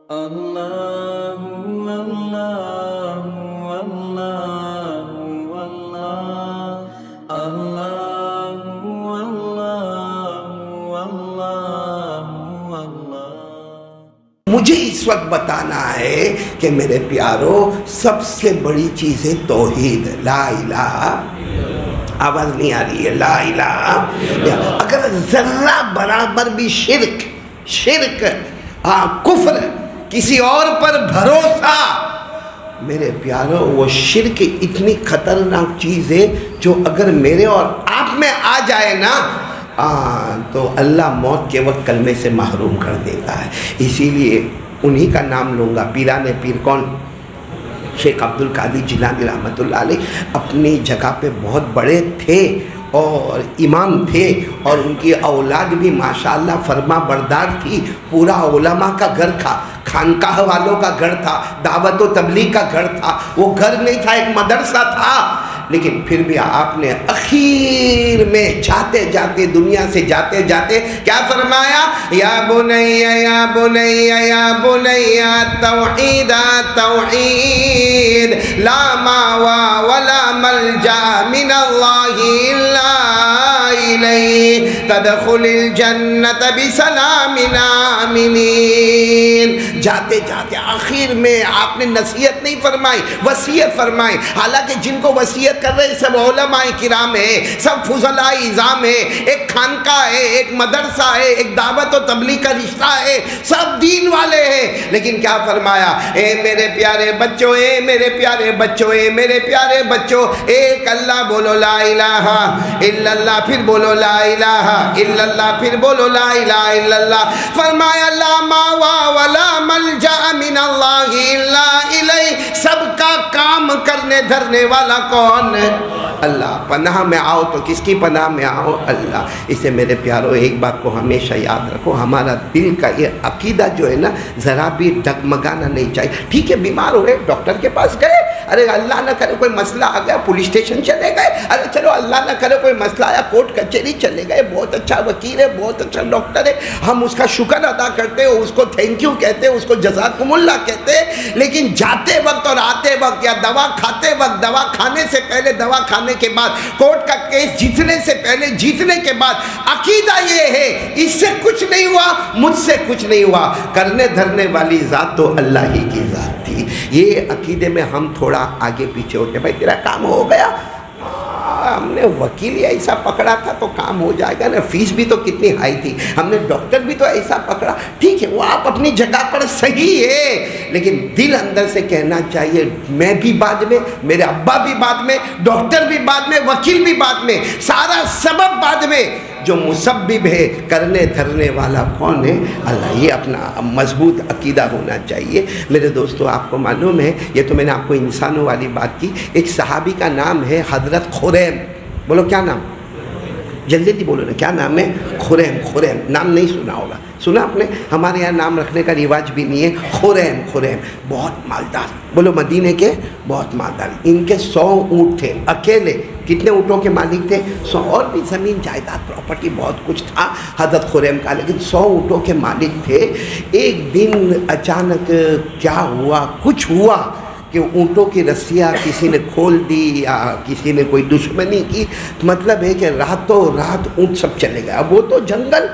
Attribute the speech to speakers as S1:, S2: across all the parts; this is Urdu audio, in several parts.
S1: اللہ اللہ اللہ اللہ اللہ اللہ اللہ۔
S2: مجھے اس وقت بتانا ہے کہ میرے پیارو سب سے بڑی چیز ہے توحید، لا الہ، آواز نہیں آ رہی ہے، لا الہ۔ اگر ذرہ برابر بھی شرک کفر، کسی اور پر بھروسہ، میرے پیارو وہ شرک اتنی خطرناک چیز ہے جو اگر میرے اور آپ میں آ جائے نا تو اللہ موت کے وقت کلمے سے محروم کر دیتا ہے۔ اسی لیے انہی کا نام لوں گا، پیران پیر کون؟ شیخ عبد القادر جیلانی رحمۃ اللہ علیہ اپنی جگہ پہ بہت بڑے تھے اور امام تھے، اور ان کی اولاد بھی ماشاءاللہ فرما بردار تھی۔ پورا علماء کا گھر تھا، خانقاہ والوں کا گھر تھا، دعوت و تبلیغ کا گھر تھا۔ وہ گھر نہیں تھا، ایک مدرسہ تھا، لیکن پھر بھی آپ نے اخیر میں جاتے جاتے، دنیا سے جاتے جاتے کیا فرمایا؟ یا بنی یا بنی یا بنی توحید توحید، لا ماوى ولا ملجا من اللہ الا الیہ، تدخل الجنت بسلام آمنین۔ جاتے جاتے آخر میں آپ نے نصیحت نہیں فرمائی، وصیت فرمائی۔ حالانکہ جن کو وصیت کر رہے سب علماء کرام ہیں، سب فضلاء اعظام ہیں، ایک خانقاہ ہے، ایک مدرسہ ہے، ایک دعوت و تبلیغ کا رشتہ ہے، سب دین والے ہیں، لیکن کیا فرمایا؟ اے میرے پیارے بچوں، اے میرے پیارے بچوں، اے میرے پیارے بچوں، ایک اللہ بولو لا الہ الا اللہ، پھر بولو لا الہ الا اللہ، پھر بولو لا الہ الا اللہ۔ فرمایا لا ماوى ولا ملجا من اللہ الا الیہ، سب کا کام کرنے دھرنے والا کون ہے؟ اللہ۔ پناہ میں آؤ تو کس کی پناہ میں آؤ؟ اللہ۔ اسے میرے پیارو ایک بات کو ہمیشہ یاد رکھو، ہمارا دل کا یہ عقیدہ جو ہے نا ذرا بھی ڈگمگانا نہیں چاہیے۔ ٹھیک ہے بیمار ہوئے، ڈاکٹر کے پاس گئے، ارے اللہ نہ کرے کوئی مسئلہ آ گیا، پولیس اسٹیشن چلے گئے، ارے چلو اللہ نہ کرے کوئی مسئلہ آیا، کورٹ کچہری چلے گئے، بہت اچھا وکیل ہے، بہت اچھا ڈاکٹر ہے، ہم اس کا شکر ادا کرتے ہیں، اس کو تھینک یو کہتے ہیں، اس کو جزاکم اللہ کہتے ہیں، لیکن جاتے وقت اور آتے وقت یا دوا کھاتے وقت، دوا کھانے سے پہلے، دوا کھانے کے بعد، کورٹ کا کیس جیتنے سے پہلے، جیتنے کے بعد، عقیدہ یہ ہے اس سے کچھ نہیں ہوا، مجھ سے کچھ نہیں ہوا، کرنے دھرنے والی ذات تو اللہ ہی کی ذات تھی۔ یہ عقیدے میں ہم تھوڑا آگے پیچھے ہوتے، بھائی تیرا کام ہو گیا، ہم نے وکیل ایسا پکڑا تھا تو کام ہو جائے گا نا، فیس بھی تو کتنی ہائی تھی، ہم نے ڈاکٹر بھی تو ایسا پکڑا، ٹھیک ہے وہ آپ اپنی جگہ پر صحیح ہے، لیکن دل اندر سے کہنا چاہیے میں بھی بعد میں، میرے ابا بھی بعد میں، ڈاکٹر بھی بعد میں، وکیل بھی بعد میں، سارا سبب بعد میں، جو مسبب ہے کرنے دھرنے والا کون ہے؟ اللہ۔ یہ اپنا مضبوط عقیدہ ہونا چاہیے۔ میرے دوستو آپ کو معلوم ہے، یہ تو میں نے آپ کو انسانوں والی بات کی، ایک صحابی کا نام ہے حضرت خریم، بولو کیا نام؟ جلدی جلدی بولو نا، کیا نام ہے؟ خریم۔ خریم نام نہیں سنا ہوگا، سنا آپ نے؟ ہمارے یہاں نام رکھنے کا رواج بھی نہیں ہے۔ خریم، خریم بہت مالدار، بولو مدینے کے بہت مالدار، ان کے 100 اونٹ تھے اکیلے۔ کتنے اونٹوں کے مالک تھے؟ 100، اور بھی زمین جائیداد پراپرٹی بہت کچھ تھا حضرت خریم کا، لیکن 100 اونٹوں کے مالک تھے۔ ایک دن اچانک کیا ہوا؟ کچھ ہوا کہ اونٹوں کی رسیاں کسی نے کھول دی یا کسی نے کوئی دشمنی کی، مطلب ہے کہ راتوں رات اونٹ سب چلے گئے۔ اب وہ تو جنگل،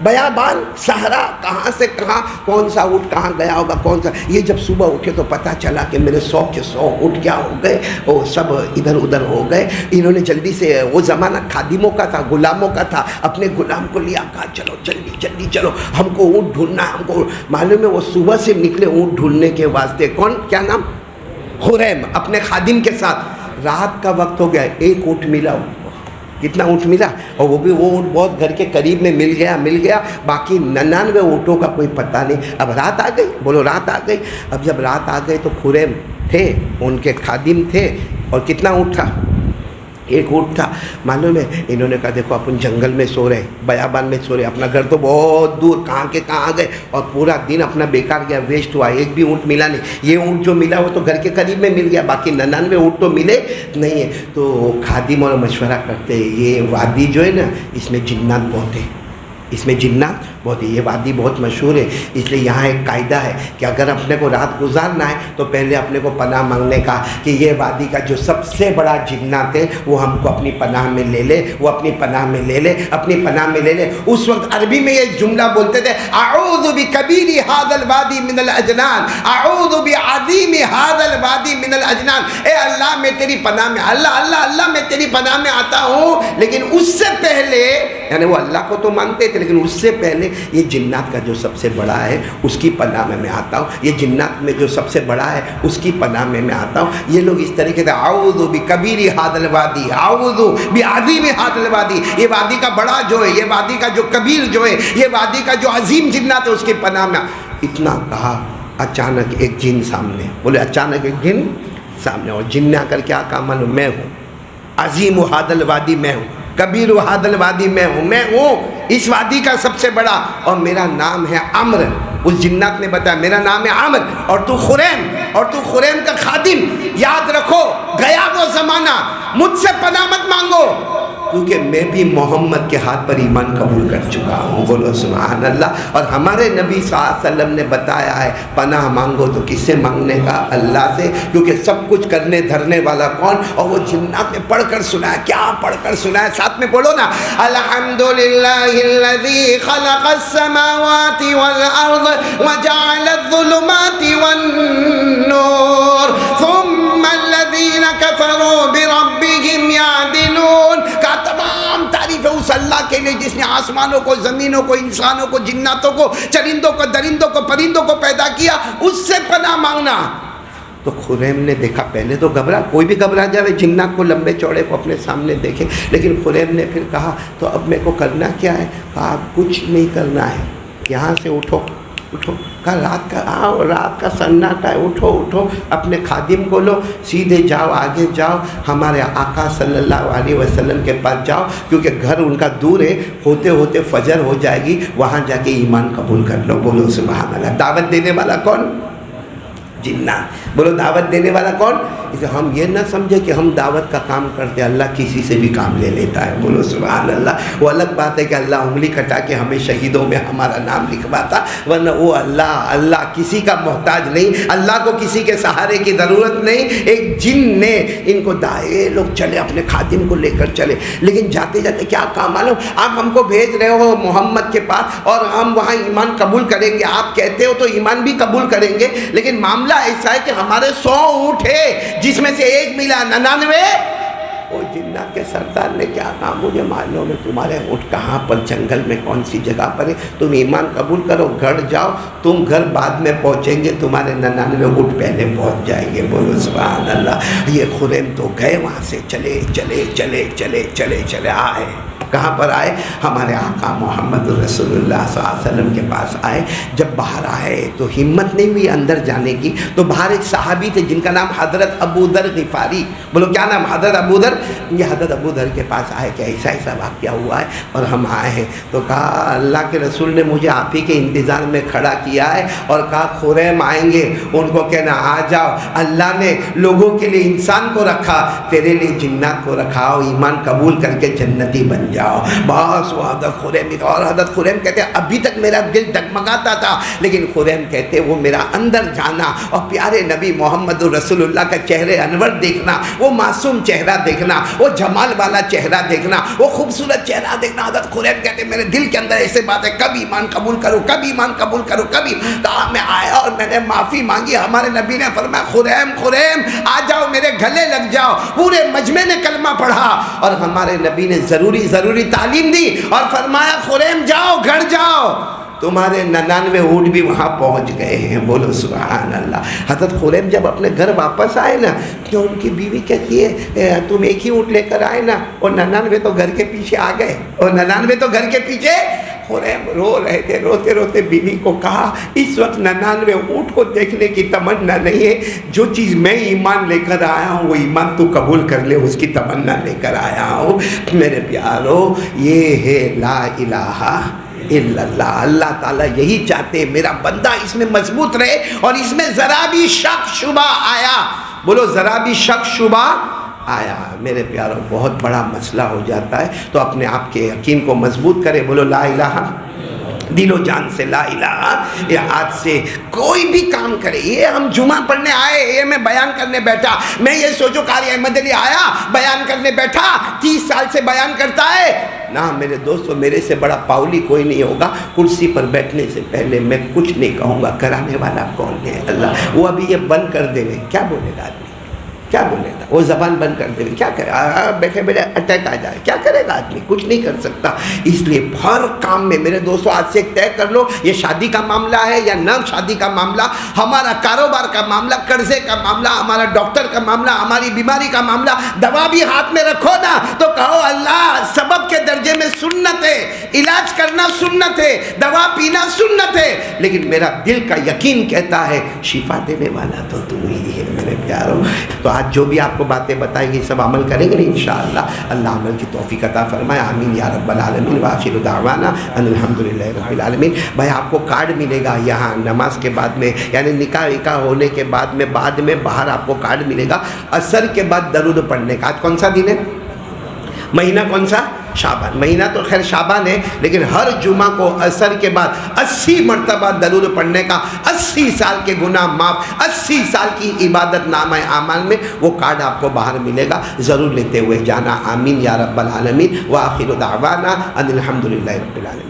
S2: بیابان، صحرا، کہاں سے کہاں کون سا اونٹ کہاں گیا ہوگا، کون سا۔ یہ جب صبح اٹھے تو پتہ چلا کہ میرے 100 کے 100 اونٹ کیا ہو گئے، وہ سب ادھر ادھر ہو گئے۔ انہوں نے جلدی سے، وہ زمانہ خادموں کا تھا، غلاموں کا تھا، اپنے غلام کو لیا، کہا چلو جلدی جلدی چلو، ہم کو اونٹ ڈھونڈنا ہے، ہم کو معلوم ہے۔ وہ صبح سے نکلے اونٹ ڈھونڈنے کے واسطے، کون؟ کیا نام؟ خریم، اپنے خادم کے ساتھ۔ رات کا وقت ہو گیا، ایک اونٹ ملا ان کو۔ کتنا اونٹ ملا؟ اور وہ بھی وہ اونٹ بہت گھر کے قریب میں مل گیا، باقی 99 اونٹوں کا کوئی پتہ نہیں۔ اب رات آ گئی، بولو رات آ گئی۔ اب جب رات آ گئی تو خریم تھے، ان کے خادم تھے، اور کتنا اونٹ تھا؟ ایک اونٹ تھا۔ معلوم ہے انہوں نے کہا دیکھو اپن جنگل میں سو رہے، بیابان میں سو رہے، اپنا گھر تو بہت دور، کہاں کے کہاں آ گئے، اور پورا دن اپنا بیکار گیا، ویسٹ ہوا، ایک بھی اونٹ ملا نہیں۔ یہ اونٹ جو ملا وہ تو گھر کے قریب میں مل گیا، باقی 99 اونٹ تو ملے نہیں ہے۔ تو خادم اور مشورہ کرتے، یہ وادی جو ہے نا اس میں جنات بہت ہے، اس میں جنات بہت، یہ وادی بہت مشہور ہے، اس لیے یہاں ایک قاعدہ ہے کہ اگر اپنے کو رات گزارنا ہے تو پہلے اپنے کو پناہ مانگنے کا کہ یہ وادی کا جو سب سے بڑا جنات ہے وہ ہم کو اپنی پناہ میں لے لے، وہ اپنی پناہ میں لے لے، اپنی پناہ میں لے لے۔ اس وقت عربی میں یہ جملہ بولتے تھے، اعوذ بکبیر ھذا الوادی من الاجنان، اعوذ بعظیم ھذا الوادی من الاجنان۔ اے اللہ میں تیری پناہ میں، اللہ میں تیری پناہ میں آتا ہوں، لیکن اس سے پہلے، یعنی وہ اللہ کو تو مانتے تھے لیکن اس سے پہلے یہ جنات کا جو سب سے بڑا ہے اس کی پناہ میں میں آتا ہوں، یہ جنات میں جو سب سے بڑا ہے اس کی پناہ میں میں آتا ہوں۔ یہ لوگ اس طریقے سے اعوذ بکبیر ھذا الوادی، اعوذ بعظیم ھذا الوادی، یہ وادی کا بڑا جو ہے، یہ وادی کا جو کبیر جو ہے، یہ وادی کا جو عظیم جنات ہے اس کی پناہ میں، اتنا کہا اچانک ایک جن سامنے، بولے اچانک ایک جن سامنے، اور جن نے آ کر کیا کہا؟ معلوم میں ہوں، عظیم ھذا الوادی میں ہوں، کبیر ھذا الوادی میں ہوں اس وادی کا سب سے بڑا، اور میرا نام ہے عمر۔ اس جنات نے بتایا میرا نام ہے عمر اور تو خریم، اور تو خریم کا خادم۔ یاد رکھو گیا وہ زمانہ، مجھ سے پناہ مت مانگو کیونکہ میں بھی محمد کے ہاتھ پر ایمان قبول کر چکا ہوں، بولو سبحان اللہ۔ اور ہمارے نبی صلی اللہ علیہ وسلم نے بتایا ہے پناہ مانگو تو کس سے مانگنے کا؟ اللہ سے، کیونکہ سب کچھ کرنے دھرنے والا کون؟ اور وہ جنات نے پڑھ کر سنا ہے، کیا پڑھ کر سنا ہے؟ ساتھ میں بولو نا، الحمدللہ الذی خلق السماوات والارض وجعل الظلمات والنور ثم الذین کفروا بربهم یعدلون۔ کا تمام تعریف ہے اس اللہ کے لیے جس نے آسمانوں کو، زمینوں کو، انسانوں کو، جناتوں کو، چرندوں کو، درندوں کو، پرندوں کو پیدا کیا، اس سے پناہ مانگنا۔ تو خریم نے دیکھا، پہلے تو گھبرا، کوئی بھی گھبرا جائے جنات کو لمبے چوڑے کو اپنے سامنے دیکھے، لیکن خریم نے پھر کہا تو اب میرے کو کرنا کیا ہے؟ کہا اب کچھ نہیں کرنا ہے، یہاں سے اٹھو اٹھو، کہا رات کا سناٹا ہے، اٹھو اپنے خادم کو لو، سیدھے جاؤ، آگے جاؤ، ہمارے آقا صلی اللہ علیہ وسلم کے پاس جاؤ، کیونکہ گھر ان کا دور ہے، ہوتے ہوتے فجر ہو جائے گی، وہاں جا کے ایمان قبول کر لو، بولو سبحان اللہ۔ دعوت دینے والا کون؟ جنات، بولو دعوت دینے والا کون؟ اسے ہم یہ نہ سمجھے کہ ہم دعوت کا کام کرتے، اللہ کسی سے بھی کام لے لیتا ہے، بولو سبحان اللہ۔ وہ الگ بات ہے کہ اللہ انگلی کٹا کے ہمیں شہیدوں میں ہمارا نام لکھواتا، ورنہ وہ اللہ کسی کا محتاج نہیں، اللہ کو کسی کے سہارے کی ضرورت نہیں۔ ایک جن نے ان کو دائے، لوگ چلے اپنے خادم کو لے کر چلے، لیکن جاتے جاتے کیا کام؟ معلوم آپ ہم کو بھیج رہے ہو محمد کے پاس اور ہم وہاں ایمان قبول کریں گے، آپ کہتے ہو تو ایمان بھی قبول کریں گے، لیکن معاملہ ایسا ہے کہ ہمارے 100 اونٹ ہے جس میں سے ایک ملا 99۔ وہ جنات کے سردار نے کیا کہا؟ مجھے معلوم ہے تمہارے اونٹ کہاں پر، جنگل میں کون سی جگہ پر ہے، تم ایمان قبول کرو، گھر جاؤ، تم گھر بعد میں پہنچیں گے، تمہارے 99 اونٹ پہلے پہنچ جائیں گے، بولو سبحان اللہ۔ یہ خریم تو گئے وہاں سے، چلے آئے، کہاں پر آئے؟ ہمارے آقا محمد رسول اللہ صلی اللہ علیہ وسلم کے پاس آئے۔ جب باہر آئے تو ہمت نہیں ہوئی اندر جانے کی، تو باہر ایک صحابی تھے جن کا نام حضرت ابو ذر غفاری، بولو کیا نام؟ حضرت ابو ذر۔ یہ حضرت ابو ذر کے پاس آئے کہ ایسا واقعہ ہوا ہے اور ہم آئے ہیں، تو کہا اللہ کے رسول نے مجھے آپ ہی کے انتظار میں کھڑا کیا ہے، اور کہا خریم آئیں گے، ان کو کہنا آ جاؤ، اللہ نے لوگوں کے لیے انسان کو رکھا، تیرے لیے جنات کو رکھا، ایمان قبول کر کے جنتی بن جاؤ۔ بس وہ حضرت خریم، اور حضرت خریم کہتے ہیں ابھی تک میرا دل ڈگمگاتا تھا، لیکن خریم کہتے وہ میرا اندر جانا اور پیارے نبی محمد رسول اللہ کا چہرے انور دیکھنا، وہ معصوم چہرہ دیکھنا، وہ جمال والا چہرہ دیکھنا، وہ خوبصورت چہرہ دیکھنا۔ حضرت خریم کہتے میرے دل کے اندر ایسے بات ہے، کب ایمان قبول کروں، کب ایمان قبول کروں، کبھی کہا میں آیا اور میں نے معافی مانگی، ہمارے نبی نے فرمایا خریم آ جاؤ، میرے گلے لگ جاؤ۔ پورے مجمع نے کلمہ پڑھا اور ہمارے نبی نے ضروری تعلیم دی اور فرمایا خریم جاؤ، گھر جاؤ، تمہارے 99 اونٹ بھی وہاں پہنچ گئے ہیں، بولو سبحان اللہ۔ حضرت خریم جب اپنے گھر واپس آئے نا تو ان کی بیوی کہتی ہے تم ایک ہی اونٹ لے کر آئے نا، اور 99 تو گھر کے پیچھے آ گئے، اور 99 تو گھر کے پیچھے۔ خریم رو رہے تھے، روتے روتے بیوی کو کہا اس وقت 99 اونٹ کو دیکھنے کی تمنا نہیں ہے، جو چیز میں ایمان لے کر آیا ہوں وہ ایمان تو قبول کر لے، اس کی تمنا لے کر آیا ہوں۔ میرے پیارو، یہ ہے لا الہ الا اللہ۔ اللہ تعالیٰ یہی چاہتے ہیں میرا بندہ اس میں مضبوط رہے، اور اس میں ذرا بھی شک شبہ آیا، بولو ذرا بھی شک شبہ آیا، میرے پیاروں بہت بڑا مسئلہ ہو جاتا ہے۔ تو اپنے آپ کے یقین کو مضبوط کرے، بولو لا الہ دل و جان سے لا الہ، یہ آج سے کوئی بھی کام کرے. یہ ہم جمعہ پڑھنے آئے، یہ میں بیان کرنے بیٹھا، میں یہ سوچو قاری احمد علی آیا بیان کرنے بیٹھا 30 سال سے بیان کرتا ہے نا. میرے دوستو میرے سے بڑا پاولی کوئی نہیں ہوگا. کرسی پر بیٹھنے سے پہلے میں کچھ نہیں کہوں گا. کرانے والا کون ہے؟ اللہ. وہ ابھی یہ بند کر دے گا، کیا بولے گا آدمی؟ کیا بولے گا؟ وہ زبان بند کر دے گا، کیا کرے؟ بیٹھے بیٹھے اٹیک آ جائے، کیا کرے گا آدمی؟ کچھ نہیں کر سکتا. اس لیے ہر کام میں میرے دوستو آج سے طے کر لو، یہ شادی کا معاملہ ہے یا نہ شادی کا معاملہ، ہمارا کاروبار کا معاملہ، قرضے کا معاملہ، ہمارا ڈاکٹر کا معاملہ، ہماری بیماری کا معاملہ، دوا بھی ہاتھ میں رکھو نا تو کہو اللہ سبب کے درجے میں سنت ہے، علاج کرنا سنت ہے، دوا پینا سنت ہے، لیکن میرا دل کا یقین کہتا ہے شفا دینے والا تو تم ہی ہے میرے پیارو. تو آج جو بھی آپ کو باتیں بتائیں گے سب عمل کریں گے انشاءاللہ. اللہ عمل کی توفیق عطا فرمائے. آمین یا رب العالمین. وآخر دعوانا ان الحمدللہ رب العالمین. بھائی آپ کو کارڈ ملے گا یہاں نماز کے بعد میں، یعنی نکاح ہونے کے بعد میں باہر آپ کو کارڈ ملے گا. عصر کے بعد درود پڑھنے کا. آج کون سا دن ہے؟ مہینہ کون سا؟ شعبان. مہینہ تو خیر شعبان ہے، لیکن ہر جمعہ کو عصر کے بعد 80 مرتبہ درود پڑھنے کا، 80 سال کے گناہ معاف، 80 سال کی عبادت نامہ اعمال میں وہ کارڈ آپ کو باہر ملے گا. ضرور لیتے ہوئے جانا. آمین یا رب العالمین. وآخر دعوانا ان الحمدللہ رب العالمین.